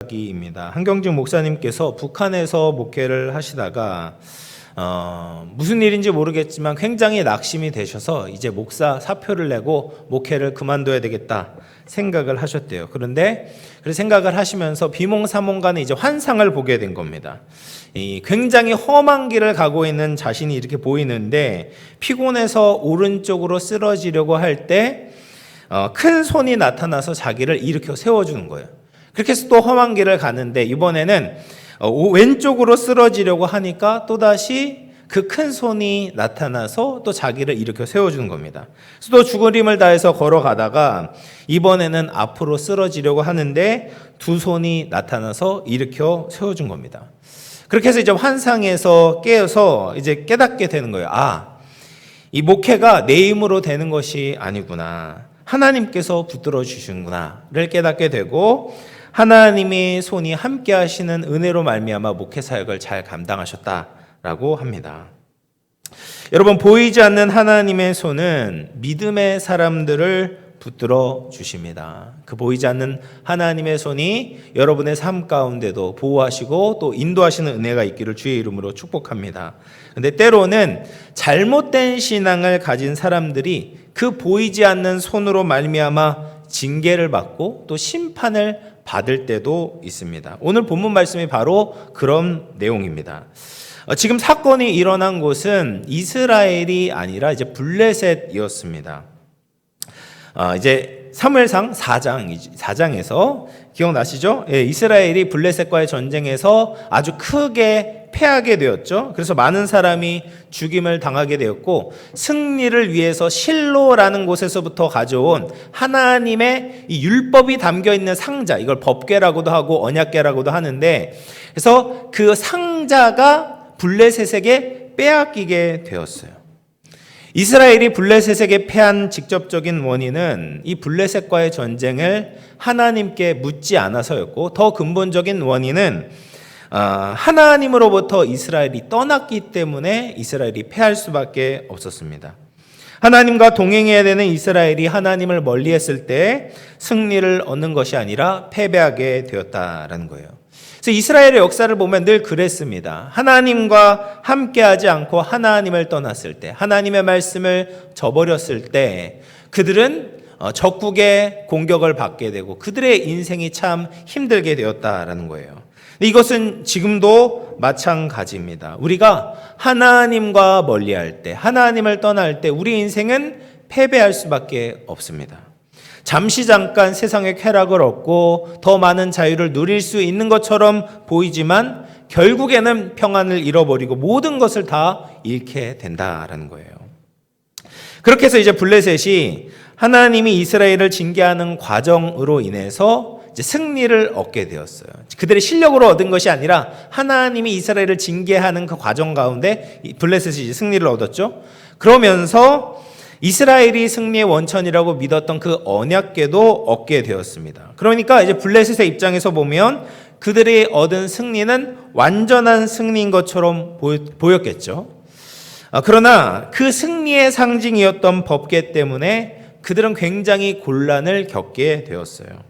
입니다. 한경직 목사님께서 북한에서 목회를 하시다가 무슨 일인지 모르겠지만 굉장히 낙심이 되셔서 이제 목사 사표를 내고 목회를 그만둬야 되겠다 생각을 하셨대요. 그런데 그 생각을 하시면서 비몽사몽간에 이제 환상을 보게 된 겁니다. 이 굉장히 험한 길을 가고 있는 자신이 이렇게 보이는데 피곤해서 오른쪽으로 쓰러지려고 할 때 큰 손이 나타나서 자기를 일으켜 세워주는 거예요. 그렇게 해서 또 험한 길을 가는데 이번에는 왼쪽으로 쓰러지려고 하니까 또다시 그 큰 손이 나타나서 또 자기를 일으켜 세워주는 겁니다. 그래서 또 죽을 힘을 다해서 걸어가다가 이번에는 앞으로 쓰러지려고 하는데 두 손이 나타나서 일으켜 세워준 겁니다. 그렇게 해서 이제 환상에서 깨어서 이제 깨닫게 되는 거예요. 이 목회가 내 힘으로 되는 것이 아니구나. 하나님께서 붙들어 주시는구나를 깨닫게 되고 하나님의 손이 함께 하시는 은혜로 말미암아 목회 사역을 잘 감당하셨다라고 합니다. 여러분, 보이지 않는 하나님의 손은 믿음의 사람들을 붙들어 주십니다. 그 보이지 않는 하나님의 손이 여러분의 삶 가운데도 보호하시고 또 인도하시는 은혜가 있기를 주의 이름으로 축복합니다. 근데 때로는 잘못된 신앙을 가진 사람들이 그 보이지 않는 손으로 말미암아 징계를 받고 또 심판을 받을 때도 있습니다. 오늘 본문 말씀이 바로 그런 내용입니다. 지금 사건이 일어난 곳은 이스라엘이 아니라 이제 블레셋이었습니다. 이제 사무엘상 4장에서 기억나시죠? 예, 이스라엘이 블레셋과의 전쟁에서 아주 크게 패하게 되었죠. 그래서 많은 사람이 죽임을 당하게 되었고 승리를 위해서 실로라는 곳에서부터 가져온 하나님의 이 율법이 담겨 있는 상자, 이걸 법궤라고도 하고 언약궤라고도 하는데, 그래서 그 상자가 블레셋에게 빼앗기게 되었어요. 이스라엘이 블레셋에게 패한 직접적인 원인은 이 블레셋과의 전쟁을 하나님께 묻지 않아서였고, 더 근본적인 원인은 하나님으로부터 이스라엘이 떠났기 때문에 이스라엘이 패할 수밖에 없었습니다. 하나님과 동행해야 되는 이스라엘이 하나님을 멀리했을 때 승리를 얻는 것이 아니라 패배하게 되었다라는 거예요. 그래서 이스라엘의 역사를 보면 늘 그랬습니다. 하나님과 함께하지 않고 하나님을 떠났을 때, 하나님의 말씀을 저버렸을 때 그들은 적국의 공격을 받게 되고 그들의 인생이 참 힘들게 되었다라는 거예요. 이것은 지금도 마찬가지입니다. 우리가 하나님과 멀리할 때, 하나님을 떠날 때 우리 인생은 패배할 수밖에 없습니다. 잠시 잠깐 세상의 쾌락을 얻고 더 많은 자유를 누릴 수 있는 것처럼 보이지만 결국에는 평안을 잃어버리고 모든 것을 다 잃게 된다라는 거예요. 그렇게 해서 이제 블레셋이 하나님이 이스라엘을 징계하는 과정으로 인해서 이제 승리를 얻게 되었어요. 그들의 실력으로 얻은 것이 아니라 하나님이 이스라엘을 징계하는 그 과정 가운데 블레셋이 이제 승리를 얻었죠. 그러면서 이스라엘이 승리의 원천이라고 믿었던 그 언약궤도 얻게 되었습니다. 그러니까 이제 블레셋의 입장에서 보면 그들이 얻은 승리는 완전한 승리인 것처럼 보였겠죠. 그러나 그 승리의 상징이었던 법궤 때문에 그들은 굉장히 곤란을 겪게 되었어요.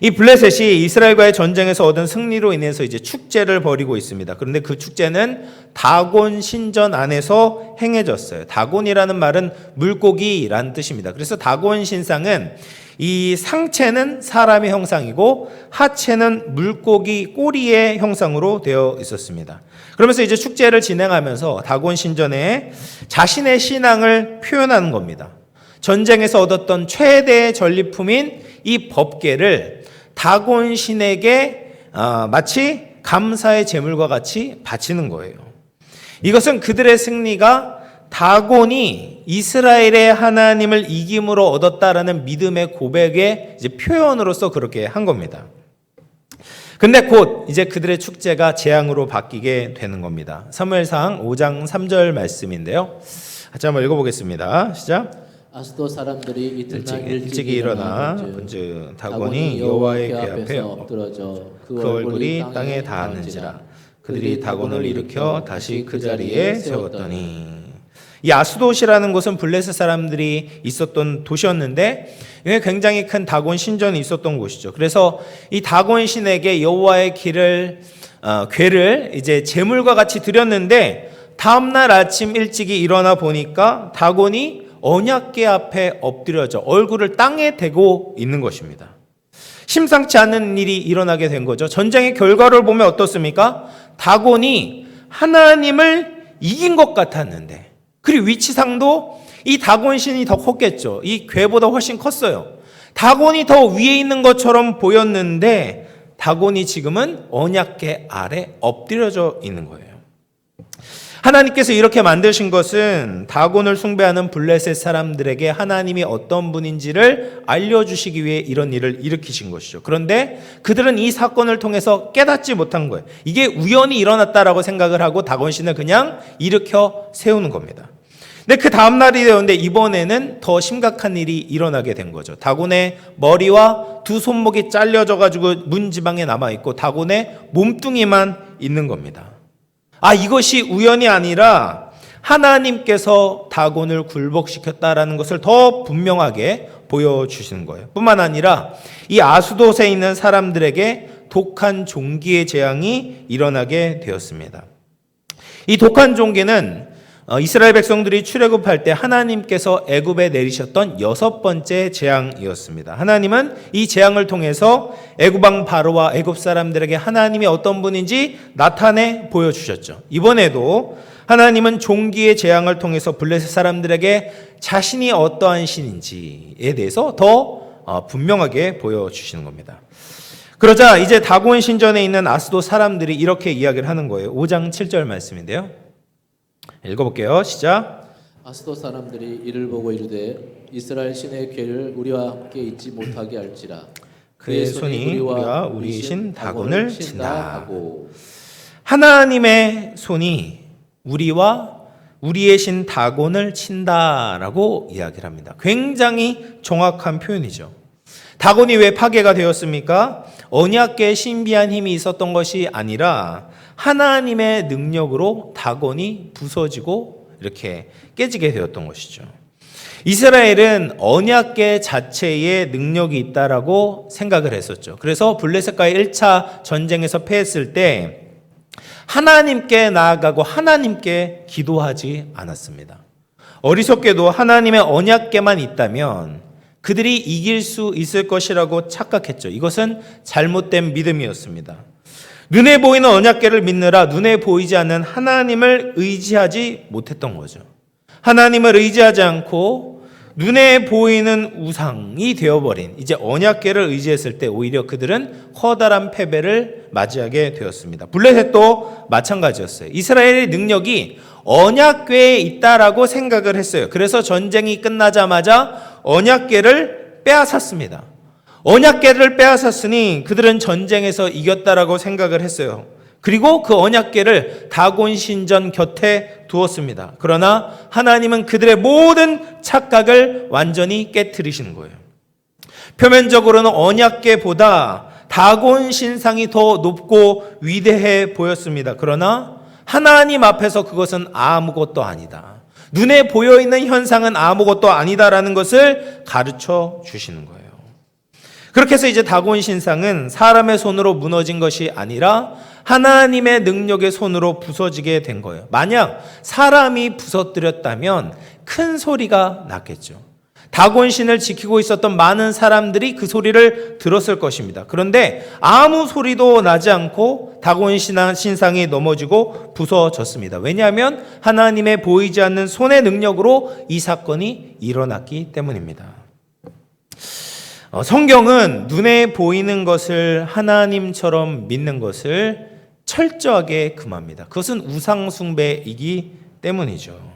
이 블레셋이 이스라엘과의 전쟁에서 얻은 승리로 인해서 이제 축제를 벌이고 있습니다. 그런데 그 축제는 다곤 신전 안에서 행해졌어요. 다곤이라는 말은 물고기라는 뜻입니다. 그래서 다곤 신상은 이 상체는 사람의 형상이고 하체는 물고기 꼬리의 형상으로 되어 있었습니다. 그러면서 이제 축제를 진행하면서 다곤 신전에 자신의 신앙을 표현하는 겁니다. 전쟁에서 얻었던 최대의 전리품인 이 법궤를 다곤 신에게 마치 감사의 제물과 같이 바치는 거예요. 이것은 그들의 승리가 다곤이 이스라엘의 하나님을 이김으로 얻었다라는 믿음의 고백의 이제 표현으로서 그렇게 한 겁니다. 근데 곧 이제 그들의 축제가 재앙으로 바뀌게 되는 겁니다. 사무엘상 5장 3절 말씀인데요. 같이 한번 읽어보겠습니다. 시작. 아스도 사람들이 이튿날 일찍이 일어나 본즉 다곤이 여호와의 궤 앞에 엎드러져 그 얼굴이 땅에 닿았는지라 그들이 다곤을 일으켜 다시 그 자리에 세웠더니, 이 아스돗이라는 곳은 블레셋 사람들이 있었던 도시였는데 이게 굉장히 큰 다곤 신전이 있었던 곳이죠. 그래서 이 다곤 신에게 여호와의 궤를 이제 제물과 같이 드렸는데 다음 날 아침 일찍이 일어나 보니까 다곤이 언약궤 앞에 엎드려져 얼굴을 땅에 대고 있는 것입니다. 심상치 않은 일이 일어나게 된 거죠. 전쟁의 결과를 보면 어떻습니까? 다곤이 하나님을 이긴 것 같았는데, 그리고 위치상도 이 다곤 신이 더 컸겠죠. 이 궤보다 훨씬 컸어요. 다곤이 더 위에 있는 것처럼 보였는데 다곤이 지금은 언약궤 아래 엎드려져 있는 거예요. 하나님께서 이렇게 만드신 것은 다곤을 숭배하는 블레셋 사람들에게 하나님이 어떤 분인지를 알려주시기 위해 이런 일을 일으키신 것이죠. 그런데 그들은 이 사건을 통해서 깨닫지 못한 거예요. 이게 우연히 일어났다라고 생각을 하고 다곤 신을 그냥 일으켜 세우는 겁니다. 근데 그 다음 날이 되었는데 이번에는 더 심각한 일이 일어나게 된 거죠. 다곤의 머리와 두 손목이 잘려져 가지고 문지방에 남아 있고 다곤의 몸뚱이만 있는 겁니다. 이것이 우연이 아니라 하나님께서 다곤을 굴복시켰다라는 것을 더 분명하게 보여주시는 거예요. 뿐만 아니라 이 아스돗에 있는 사람들에게 독한 종기의 재앙이 일어나게 되었습니다. 이 독한 종기는 이스라엘 백성들이 출애굽할 때 하나님께서 애굽에 내리셨던 6번째 재앙이었습니다. 하나님은 이 재앙을 통해서 애굽 왕 바로와 애굽 사람들에게 하나님이 어떤 분인지 나타내 보여주셨죠. 이번에도 하나님은 종기의 재앙을 통해서 블레셋 사람들에게 자신이 어떠한 신인지에 대해서 더 분명하게 보여주시는 겁니다. 그러자 이제 다곤 신전에 있는 아스돗 사람들이 이렇게 이야기를 하는 거예요. 5장 7절 말씀인데요. 읽어볼게요. 시작. 아스돗 사람들이 이를 보고 이르되 이스라엘 신의 궤를 우리와 함께 있지 못하게 할지라 그의 손이 우리와 우리의 신 다곤을 친다 하고. 하나님의 손이 우리와 우리의 신 다곤을 친다라고 이야기를 합니다. 굉장히 정확한 표현이죠. 다곤이 왜 파괴가 되었습니까? 언약궤에 신비한 힘이 있었던 것이 아니라 하나님의 능력으로 다곤이 부서지고 이렇게 깨지게 되었던 것이죠. 이스라엘은 언약궤 자체에 능력이 있다라고 생각을 했었죠. 그래서 블레셋과의 1차 전쟁에서 패했을 때 하나님께 나아가고 하나님께 기도하지 않았습니다. 어리석게도 하나님의 언약궤만 있다면 그들이 이길 수 있을 것이라고 착각했죠. 이것은 잘못된 믿음이었습니다. 눈에 보이는 언약궤를 믿느라 눈에 보이지 않는 하나님을 의지하지 못했던 거죠. 하나님을 의지하지 않고 눈에 보이는 우상이 되어버린 이제 언약궤를 의지했을 때 오히려 그들은 커다란 패배를 맞이하게 되었습니다. 블레셋도 마찬가지였어요. 이스라엘의 능력이 언약궤에 있다라고 생각을 했어요. 그래서 전쟁이 끝나자마자 언약궤를 빼앗았습니다. 언약궤를 빼앗았으니 그들은 전쟁에서 이겼다라고 생각을 했어요. 그리고 그 언약궤를 다곤 신전 곁에 두었습니다. 그러나 하나님은 그들의 모든 착각을 완전히 깨트리시는 거예요. 표면적으로는 언약궤보다 다곤 신상이 더 높고 위대해 보였습니다. 그러나 하나님 앞에서 그것은 아무것도 아니다. 눈에 보여있는 현상은 아무것도 아니다라는 것을 가르쳐 주시는 거예요. 그렇게 해서 이제 다곤 신상은 사람의 손으로 무너진 것이 아니라 하나님의 능력의 손으로 부서지게 된 거예요. 만약 사람이 부서뜨렸다면 큰 소리가 났겠죠. 다곤 신을 지키고 있었던 많은 사람들이 그 소리를 들었을 것입니다. 그런데 아무 소리도 나지 않고 다곤 신상이 넘어지고 부서졌습니다. 왜냐하면 하나님의 보이지 않는 손의 능력으로 이 사건이 일어났기 때문입니다. 성경은 눈에 보이는 것을 하나님처럼 믿는 것을 철저하게 금합니다. 그것은 우상 숭배이기 때문이죠.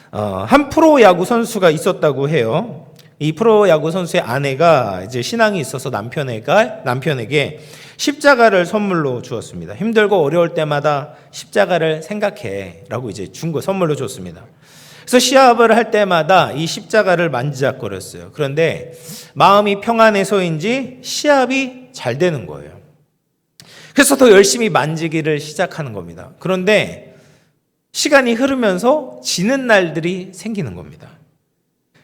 한 프로야구 선수가 있었다고 해요. 이 프로야구 선수의 아내가 이제 신앙이 있어서 남편에게 십자가를 선물로 주었습니다. 힘들고 어려울 때마다 십자가를 생각해라고 이제 선물로 줬습니다. 그래서 시합을 할 때마다 이 십자가를 만지작거렸어요. 그런데 마음이 평안해서인지 시합이 잘 되는 거예요. 그래서 더 열심히 만지기를 시작하는 겁니다. 그런데 시간이 흐르면서 지는 날들이 생기는 겁니다.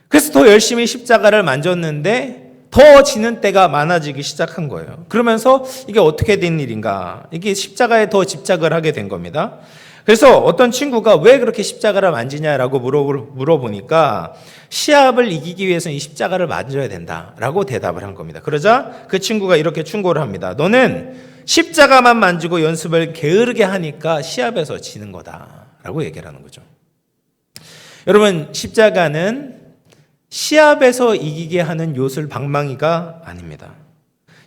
그래서 더 열심히 십자가를 만졌는데 더 지는 때가 많아지기 시작한 거예요. 그러면서 이게 어떻게 된 일인가? 이게 십자가에 더 집착을 하게 된 겁니다. 그래서 어떤 친구가 왜 그렇게 십자가를 만지냐라고 물어보니까 시합을 이기기 위해서는 이 십자가를 만져야 된다라고 대답을 한 겁니다. 그러자 그 친구가 이렇게 충고를 합니다. 너는 십자가만 만지고 연습을 게으르게 하니까 시합에서 지는 거다라고 얘기를 하는 거죠. 여러분, 십자가는 시합에서 이기게 하는 요술 방망이가 아닙니다.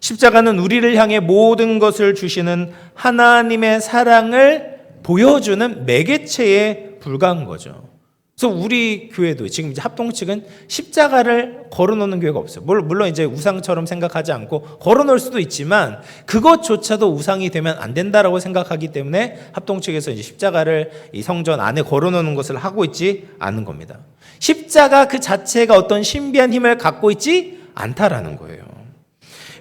십자가는 우리를 향해 모든 것을 주시는 하나님의 사랑을 보여주는 매개체에 불과한 거죠. 그래서 우리 교회도 지금 이제 합동 측은 십자가를 걸어놓는 교회가 없어요. 물론 이제 우상처럼 생각하지 않고 걸어놓을 수도 있지만 그것조차도 우상이 되면 안 된다라고 생각하기 때문에 합동 측에서 이제 십자가를 이 성전 안에 걸어놓는 것을 하고 있지 않은 겁니다. 십자가 그 자체가 어떤 신비한 힘을 갖고 있지 않다라는 거예요.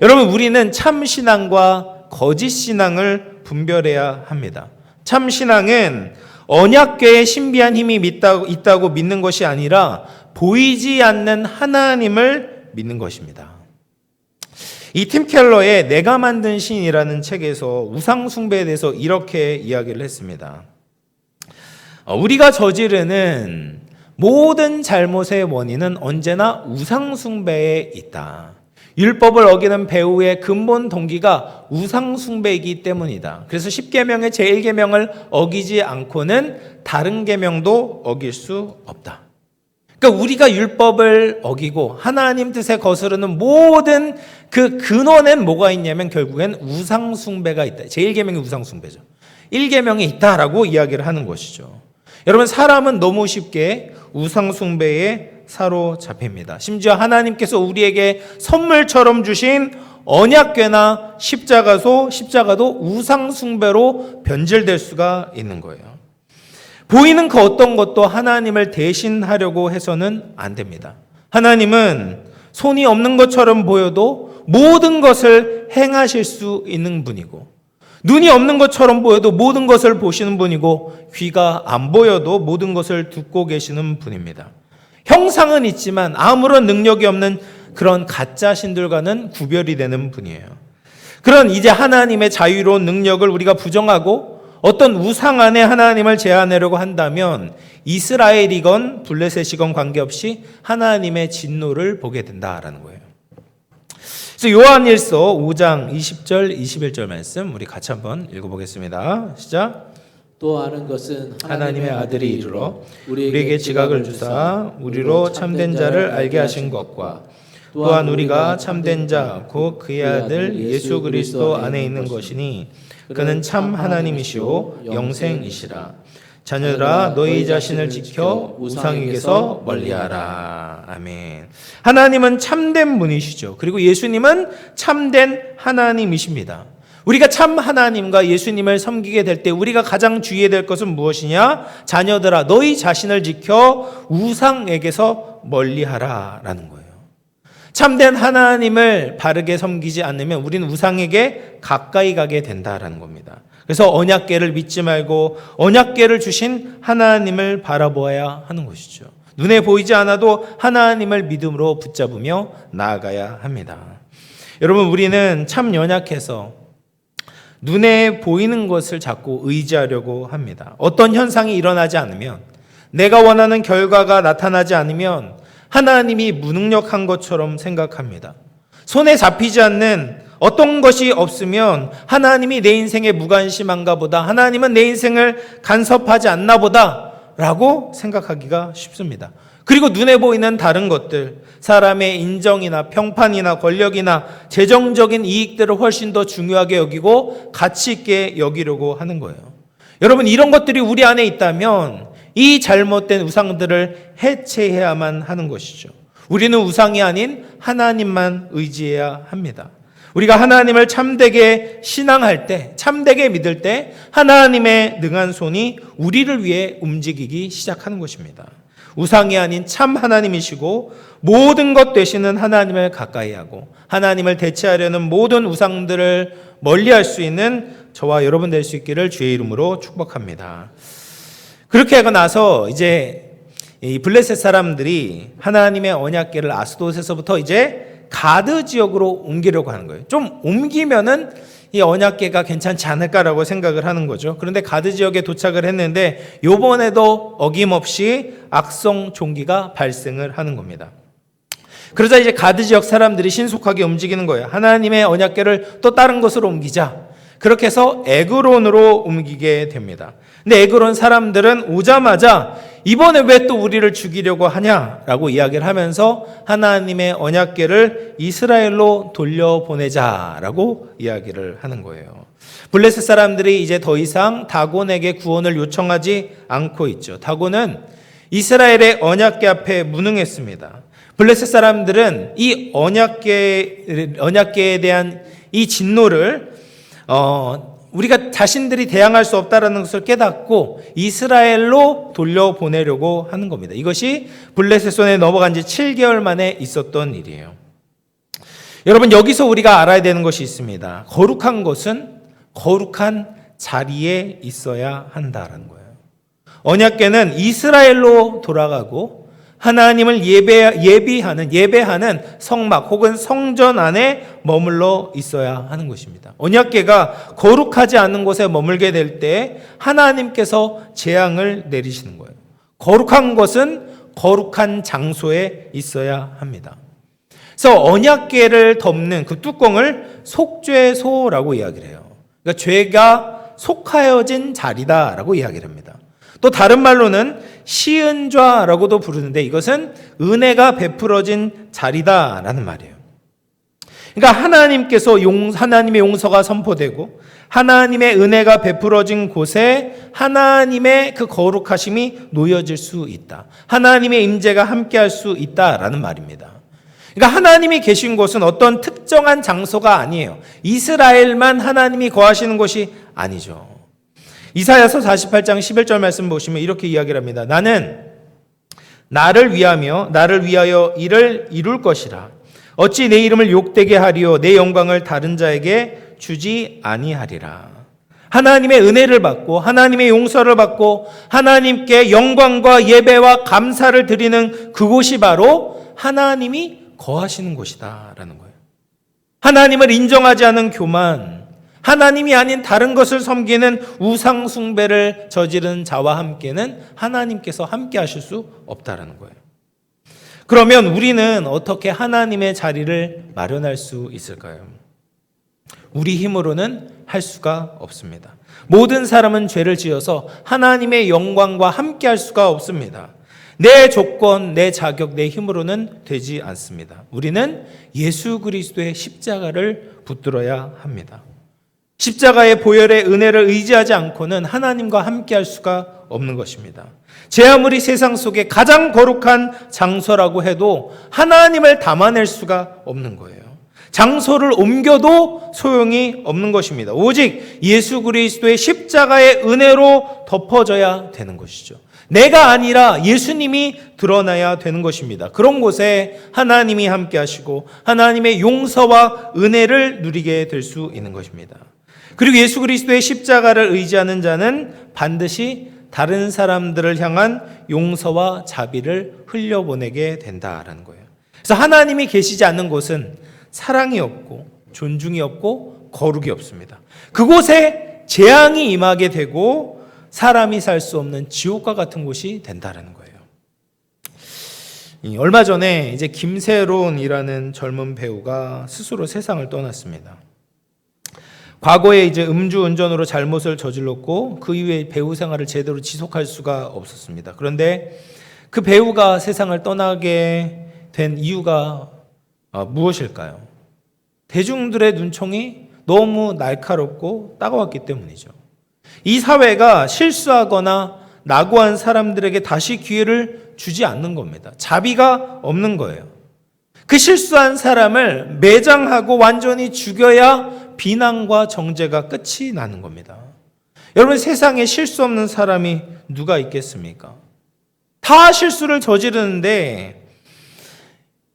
여러분, 우리는 참 신앙과 거짓 신앙을 분별해야 합니다. 참 신앙은 언약궤에 신비한 힘이 있다고 믿는 것이 아니라 보이지 않는 하나님을 믿는 것입니다. 이 팀 켈러의 내가 만든 신이라는 책에서 우상 숭배에 대해서 이렇게 이야기를 했습니다. 우리가 저지르는 모든 잘못의 원인은 언제나 우상 숭배에 있다. 율법을 어기는 배후의 근본 동기가 우상 숭배이기 때문이다. 그래서 10계명의 제1계명을 어기지 않고는 다른 계명도 어길 수 없다. 그러니까 우리가 율법을 어기고 하나님 뜻에 거스르는 모든 그 근원엔 뭐가 있냐면 결국엔 우상 숭배가 있다. 제1계명이 우상 숭배죠. 1계명이 있다라고 이야기를 하는 것이죠. 여러분, 사람은 너무 쉽게 우상 숭배에 사로잡힙니다. 심지어 하나님께서 우리에게 선물처럼 주신 언약궤나 십자가도 우상 숭배로 변질될 수가 있는 거예요. 보이는 그 어떤 것도 하나님을 대신하려고 해서는 안 됩니다. 하나님은 손이 없는 것처럼 보여도 모든 것을 행하실 수 있는 분이고, 눈이 없는 것처럼 보여도 모든 것을 보시는 분이고, 귀가 안 보여도 모든 것을 듣고 계시는 분입니다. 형상은 있지만 아무런 능력이 없는 그런 가짜 신들과는 구별이 되는 분이에요. 그런 이제 하나님의 자유로운 능력을 우리가 부정하고 어떤 우상 안에 하나님을 제한하려고 한다면 이스라엘이건 블레셋이건 관계없이 하나님의 진노를 보게 된다라는 거예요. 그래서 요한일서 5장 20절 21절 말씀 우리 같이 한번 읽어보겠습니다. 시작. 또 아는 것은 하나님의 아들이 이르러 우리에게 지각을 주사 우리로 참된 자를 알게 하신 것과 또한 우리가 참된 자 곧 그의 아들 예수 그리스도 안에 있는 것이니 그는 참 하나님이시오 영생이시라. 자녀들아 너희 자신을 지켜 우상에게서 멀리하라. 아멘. 하나님은 참된 분이시죠. 그리고 예수님은 참된 하나님이십니다. 우리가 참 하나님과 예수님을 섬기게 될 때 우리가 가장 주의해야 될 것은 무엇이냐? 자녀들아 너희 자신을 지켜 우상에게서 멀리하라 라는 거예요. 참된 하나님을 바르게 섬기지 않으면 우리는 우상에게 가까이 가게 된다라는 겁니다. 그래서 언약궤를 믿지 말고 언약궤를 주신 하나님을 바라보아야 하는 것이죠. 눈에 보이지 않아도 하나님을 믿음으로 붙잡으며 나아가야 합니다. 여러분, 우리는 참 연약해서 눈에 보이는 것을 자꾸 의지하려고 합니다. 어떤 현상이 일어나지 않으면, 내가 원하는 결과가 나타나지 않으면 하나님이 무능력한 것처럼 생각합니다. 손에 잡히지 않는 어떤 것이 없으면 하나님이 내 인생에 무관심한가 보다, 하나님은 내 인생을 간섭하지 않나 보다 라고 생각하기가 쉽습니다. 그리고 눈에 보이는 다른 것들, 사람의 인정이나 평판이나 권력이나 재정적인 이익들을 훨씬 더 중요하게 여기고 가치 있게 여기려고 하는 거예요. 여러분, 이런 것들이 우리 안에 있다면 이 잘못된 우상들을 해체해야만 하는 것이죠. 우리는 우상이 아닌 하나님만 의지해야 합니다. 우리가 하나님을 참되게 신앙할 때, 참되게 믿을 때 하나님의 능한 손이 우리를 위해 움직이기 시작하는 것입니다. 우상이 아닌 참 하나님이시고 모든 것 되시는 하나님을 가까이 하고 하나님을 대체하려는 모든 우상들을 멀리할 수 있는 저와 여러분 될 수 있기를 주의 이름으로 축복합니다. 그렇게 하고 나서 이제 이 블레셋 사람들이 하나님의 언약궤를 아스돗에서부터 이제 가드 지역으로 옮기려고 하는 거예요. 좀 옮기면은 이 언약궤가 괜찮지 않을까라고 생각을 하는 거죠. 그런데 가드 지역에 도착을 했는데 이번에도 어김없이 악성 종기가 발생을 하는 겁니다. 그러자 이제 가드 지역 사람들이 신속하게 움직이는 거예요. 하나님의 언약궤를 또 다른 곳으로 옮기자. 그렇게 해서 에그론으로 옮기게 됩니다. 근데 에그론 사람들은 오자마자 이번에 왜 또 우리를 죽이려고 하냐라고 이야기를 하면서 하나님의 언약궤를 이스라엘로 돌려보내자라고 이야기를 하는 거예요. 블레셋 사람들이 이제 더 이상 다곤에게 구원을 요청하지 않고 있죠. 다곤은 이스라엘의 언약궤 앞에 무능했습니다. 블레셋 사람들은 이 언약궤에 대한 이 진노를 우리가 자신들이 대항할 수 없다라는 것을 깨닫고 이스라엘로 돌려보내려고 하는 겁니다. 이것이 블레셋 손에 넘어간 지 7개월 만에 있었던 일이에요. 여러분, 여기서 우리가 알아야 되는 것이 있습니다. 거룩한 것은 거룩한 자리에 있어야 한다라는 거예요. 언약궤는 이스라엘로 돌아가고 하나님을 예배하는 성막 혹은 성전 안에 머물러 있어야 하는 것입니다. 언약궤가 거룩하지 않은 곳에 머물게 될 때 하나님께서 재앙을 내리시는 거예요. 거룩한 것은 거룩한 장소에 있어야 합니다. 그래서 언약궤를 덮는 그 뚜껑을 속죄소라고 이야기를 해요. 그러니까 죄가 속하여진 자리다라고 이야기를 합니다. 또 다른 말로는 시은좌라고도 부르는데 이것은 은혜가 베풀어진 자리다라는 말이에요. 그러니까 하나님의 용서가 선포되고 하나님의 은혜가 베풀어진 곳에 하나님의 그 거룩하심이 놓여질 수 있다. 하나님의 임재가 함께할 수 있다라는 말입니다. 그러니까 하나님이 계신 곳은 어떤 특정한 장소가 아니에요. 이스라엘만 하나님이 거하시는 곳이 아니죠. 이사야서 48장 11절 말씀 보시면 이렇게 이야기를 합니다. 나는 나를 위하여 일을 이룰 것이라. 어찌 내 이름을 욕되게 하리요 내 영광을 다른 자에게 주지 아니하리라. 하나님의 은혜를 받고 하나님의 용서를 받고 하나님께 영광과 예배와 감사를 드리는 그곳이 바로 하나님이 거하시는 곳이다라는 거예요. 하나님을 인정하지 않은 교만, 하나님이 아닌 다른 것을 섬기는 우상 숭배를 저지른 자와 함께는 하나님께서 함께 하실 수 없다라는 거예요. 그러면 우리는 어떻게 하나님의 자리를 마련할 수 있을까요? 우리 힘으로는 할 수가 없습니다. 모든 사람은 죄를 지어서 하나님의 영광과 함께 할 수가 없습니다. 내 조건, 내 자격, 내 힘으로는 되지 않습니다. 우리는 예수 그리스도의 십자가를 붙들어야 합니다. 십자가의 보혈의 은혜를 의지하지 않고는 하나님과 함께할 수가 없는 것입니다. 제 아무리 세상 속에 가장 거룩한 장소라고 해도 하나님을 담아낼 수가 없는 거예요. 장소를 옮겨도 소용이 없는 것입니다. 오직 예수 그리스도의 십자가의 은혜로 덮어져야 되는 것이죠. 내가 아니라 예수님이 드러나야 되는 것입니다. 그런 곳에 하나님이 함께 하시고 하나님의 용서와 은혜를 누리게 될 수 있는 것입니다. 그리고 예수 그리스도의 십자가를 의지하는 자는 반드시 다른 사람들을 향한 용서와 자비를 흘려보내게 된다라는 거예요. 그래서 하나님이 계시지 않는 곳은 사랑이 없고 존중이 없고 거룩이 없습니다. 그곳에 재앙이 임하게 되고 사람이 살 수 없는 지옥과 같은 곳이 된다라는 거예요. 얼마 전에 이제 김세론이라는 젊은 배우가 스스로 세상을 떠났습니다. 과거에 이제 음주운전으로 잘못을 저질렀고 그 이후에 배우 생활을 제대로 지속할 수가 없었습니다. 그런데 그 배우가 세상을 떠나게 된 이유가 무엇일까요? 대중들의 눈총이 너무 날카롭고 따가웠기 때문이죠. 이 사회가 실수하거나 낙오한 사람들에게 다시 기회를 주지 않는 겁니다. 자비가 없는 거예요. 그 실수한 사람을 매장하고 완전히 죽여야 비난과 정죄가 끝이 나는 겁니다. 여러분, 세상에 실수 없는 사람이 누가 있겠습니까? 다 실수를 저지르는데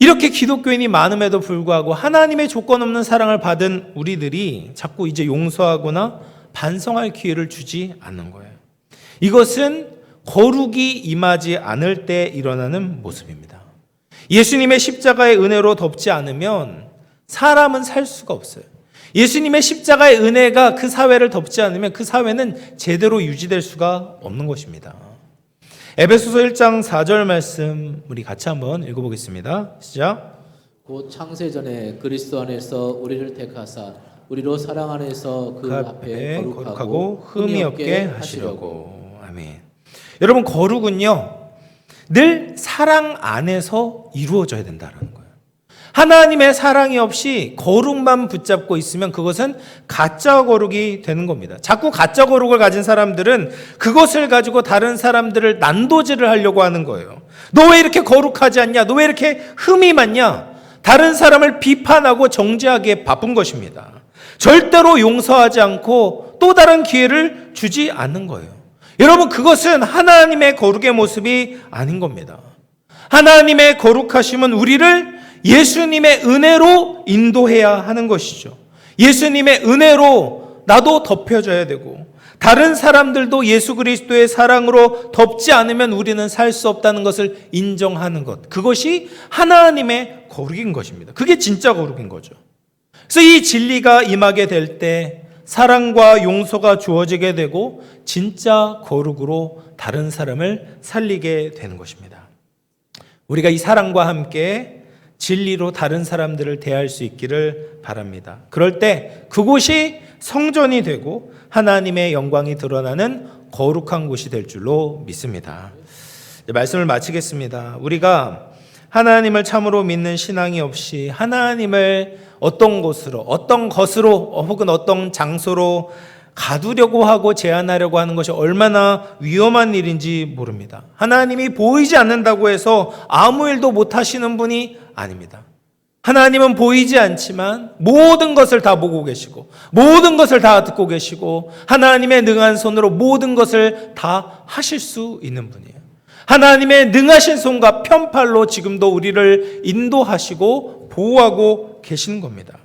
이렇게 기독교인이 많음에도 불구하고 하나님의 조건 없는 사랑을 받은 우리들이 자꾸 이제 용서하거나 반성할 기회를 주지 않는 거예요. 이것은 거룩이 임하지 않을 때 일어나는 모습입니다. 예수님의 십자가의 은혜로 덮지 않으면 사람은 살 수가 없어요. 예수님의 십자가의 은혜가 그 사회를 덮지 않으면 그 사회는 제대로 유지될 수가 없는 것입니다. 에베소서 1장 4절 말씀 우리 같이 한번 읽어보겠습니다. 시작. 곧 창세전에 그리스도 안에서 우리를 택하사 우리로 사랑 안에서 그 앞에 거룩하고 흠이 없게 하시려고. 아멘. 여러분, 거룩은요 늘 사랑 안에서 이루어져야 된다는 거예요. 하나님의 사랑이 없이 거룩만 붙잡고 있으면 그것은 가짜 거룩이 되는 겁니다. 자꾸 가짜 거룩을 가진 사람들은 그것을 가지고 다른 사람들을 난도질을 하려고 하는 거예요. 너 왜 이렇게 거룩하지 않냐? 너 왜 이렇게 흠이 많냐? 다른 사람을 비판하고 정죄하기에 바쁜 것입니다. 절대로 용서하지 않고 또 다른 기회를 주지 않는 거예요. 여러분, 그것은 하나님의 거룩의 모습이 아닌 겁니다. 하나님의 거룩하심은 우리를 예수님의 은혜로 인도해야 하는 것이죠. 예수님의 은혜로 나도 덮여져야 되고 다른 사람들도 예수 그리스도의 사랑으로 덮지 않으면 우리는 살 수 없다는 것을 인정하는 것. 그것이 하나님의 거룩인 것입니다. 그게 진짜 거룩인 거죠. 그래서 이 진리가 임하게 될 때 사랑과 용서가 주어지게 되고 진짜 거룩으로 다른 사람을 살리게 되는 것입니다. 우리가 이 사랑과 함께 진리로 다른 사람들을 대할 수 있기를 바랍니다. 그럴 때 그곳이 성전이 되고 하나님의 영광이 드러나는 거룩한 곳이 될 줄로 믿습니다. 말씀을 마치겠습니다. 우리가 하나님을 참으로 믿는 신앙이 없이 하나님을 어떤 곳으로, 어떤 것으로, 혹은 어떤 장소로 가두려고 하고 제한하려고 하는 것이 얼마나 위험한 일인지 모릅니다. 하나님이 보이지 않는다고 해서 아무 일도 못 하시는 분이 아닙니다. 하나님은 보이지 않지만 모든 것을 다 보고 계시고 모든 것을 다 듣고 계시고 하나님의 능한 손으로 모든 것을 다 하실 수 있는 분이에요. 하나님의 능하신 손과 편팔로 지금도 우리를 인도하시고 보호하고 계시는 겁니다.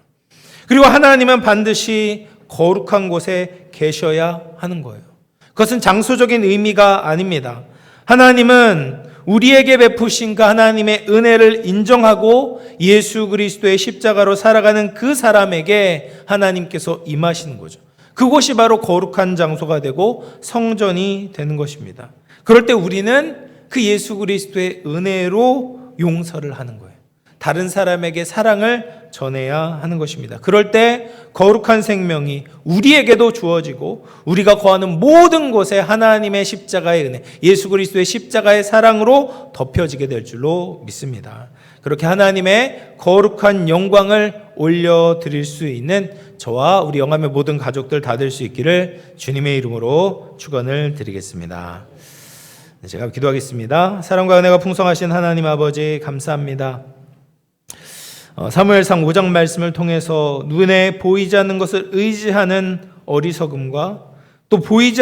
그리고 하나님은 반드시 거룩한 곳에 계셔야 하는 거예요. 그것은 장소적인 의미가 아닙니다. 하나님은 우리에게 베푸신 그 하나님의 은혜를 인정하고 예수 그리스도의 십자가로 살아가는 그 사람에게 하나님께서 임하시는 거죠. 그곳이 바로 거룩한 장소가 되고 성전이 되는 것입니다. 그럴 때 우리는 그 예수 그리스도의 은혜로 용서를 하는 거예요. 다른 사람에게 사랑을 전해야 하는 것입니다. 그럴 때 거룩한 생명이 우리에게도 주어지고 우리가 거하는 모든 곳에 하나님의 십자가의 은혜, 예수 그리스도의 십자가의 사랑으로 덮여지게 될 줄로 믿습니다. 그렇게 하나님의 거룩한 영광을 올려드릴 수 있는 저와 우리 영암의 모든 가족들 다 될 수 있기를 주님의 이름으로 축원을 드리겠습니다. 제가 기도하겠습니다. 사랑과 은혜가 풍성하신 하나님 아버지 감사합니다. 사무엘상 5장 말씀을 통해서 눈에 보이지 않는 것을 의지하는 어리석음과 또 보이지 않는